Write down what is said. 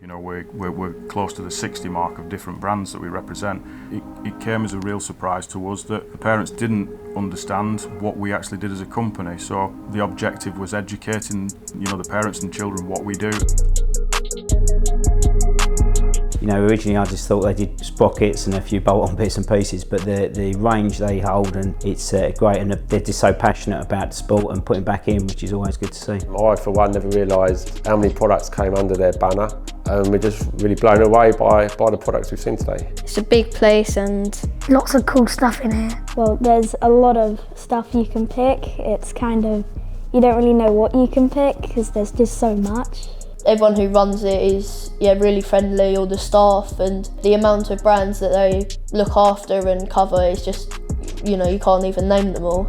You know, we're close to the 60 mark of different brands that we represent. It came as a real surprise to us that the parents didn't understand what we actually did as a company. So the objective was educating, you know, the parents and children what we do. You know, originally I just thought they did sprockets and a few bolt-on bits and pieces, but the range they hold, and it's great, and they're just so passionate about the sport and putting back in, which is always good to see. I, for one, never realised how many products came under their banner, and we're just really blown away by the products we've seen today. It's a big place and lots of cool stuff in here. Well, there's a lot of stuff you can pick. It's kind of, you don't really know what you can pick because there's just so much. everyone who runs it is really friendly, all the staff, and the amount of brands that they look after and cover is just, you can't even name them all.